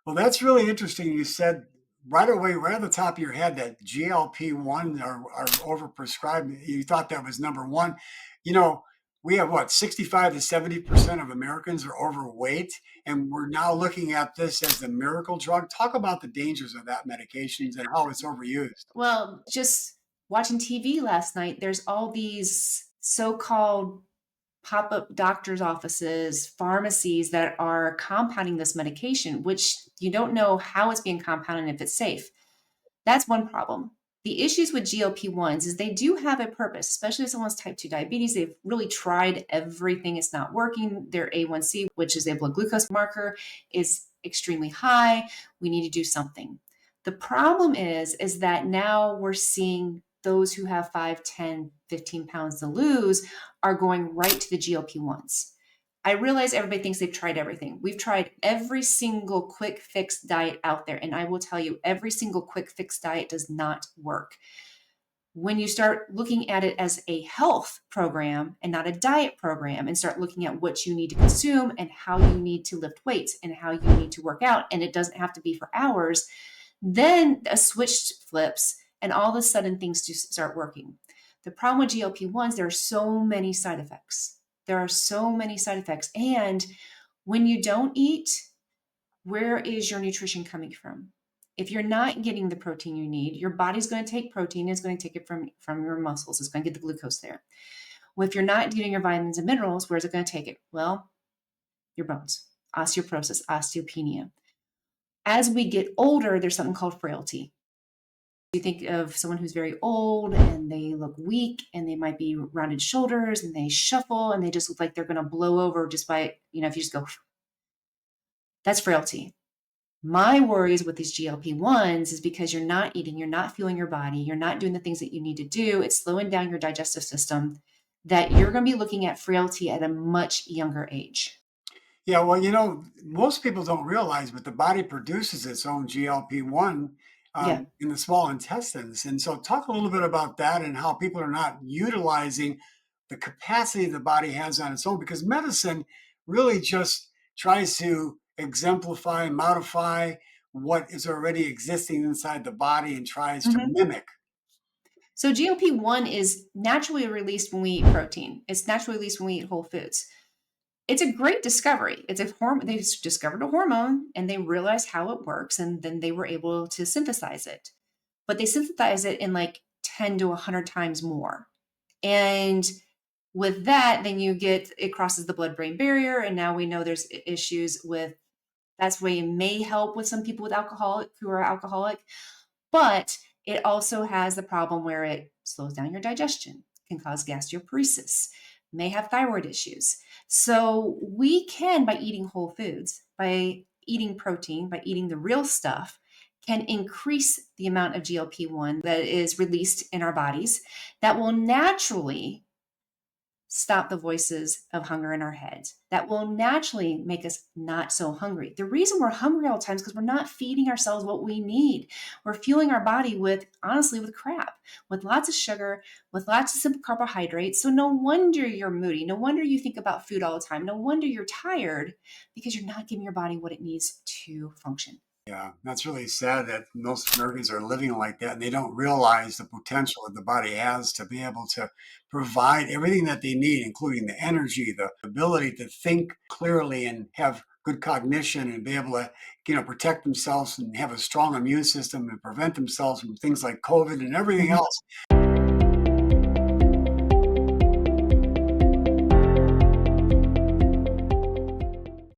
Well, that's really interesting. You said right away, right at the top of your head, that GLP-1 are overprescribed. You thought that was number one. You know, we have what, 65 to 70% of Americans are overweight, and we're now looking at this as the miracle drug. Talk about the dangers of that medications and how it's overused. Well, just watching TV last night, there's all these so-called pop-up doctors' offices, pharmacies that are compounding this medication, which you don't know how it's being compounded and if it's safe. That's one problem. The issues with GLP-1s is they do have a purpose, especially if someone's type 2 diabetes. They've really tried everything. It's not working. Their A1C, which is a blood glucose marker, is extremely high. We need to do something. The problem is that now we're seeing those who have 5, 10, 15 pounds to lose are going right to the GLP-1s. I realize everybody thinks they've tried everything. We've tried every single quick fix diet out there. And I will tell you, every single quick fix diet does not work. When you start looking at it as a health program and not a diet program, and start looking at what you need to consume and how you need to lift weights and how you need to work out, and it doesn't have to be for hours, then a switch flips and all of a sudden things do start working. The problem with GLP-1s, there are so many side effects. There are so many side effects. And when you don't eat, where is your nutrition coming from? If you're not getting the protein you need, your body's going to take protein, it's going to take it from your muscles, it's going to get the glucose there. Well, if you're not getting your vitamins and minerals, where's it going to take it? Well, your bones, osteoporosis, osteopenia. As we get older, there's something called frailty. You think of someone who's very old and they look weak and they might be rounded shoulders and they shuffle and they just look like they're going to blow over just by, if you just go, that's frailty. My worries with these GLP-1s is because you're not eating, you're not fueling your body, you're not doing the things that you need to do. It's slowing down your digestive system, that you're going to be looking at frailty at a much younger age. Yeah, well, most people don't realize, but the body produces its own GLP-1 Yeah. in the small intestines. And so, talk a little bit about that and how people are not utilizing the capacity the body has on its own, because medicine really just tries to exemplify, modify what is already existing inside the body and tries to Mhm. mimic. So GLP-1 is naturally released when we eat protein. It's naturally released when we eat whole foods. It's a great discovery. It's a hormone. They discovered a hormone and they realized how it works, and then they were able to synthesize it. But they synthesize it in like 10 to 100 times more. And with that, then it crosses the blood-brain barrier, and now we know there's issues with. That's why it may help with some people who are alcoholic, but it also has the problem where it slows down your digestion, can cause gastroparesis, may have thyroid issues. So we can, by eating whole foods, by eating protein, by eating the real stuff, can increase the amount of GLP-1 that is released in our bodies that will naturally stop the voices of hunger in our heads. That will naturally make us not so hungry. The reason we're hungry all the time is because we're not feeding ourselves what we need. We're fueling our body honestly, with crap, with lots of sugar, with lots of simple carbohydrates. So no wonder you're moody. No wonder you think about food all the time. No wonder you're tired, because you're not giving your body what it needs to function. Yeah, that's really sad that most Americans are living like that and they don't realize the potential that the body has to be able to provide everything that they need, including the energy, the ability to think clearly and have good cognition and be able to, protect themselves and have a strong immune system and prevent themselves from things like COVID and everything Mhm. else.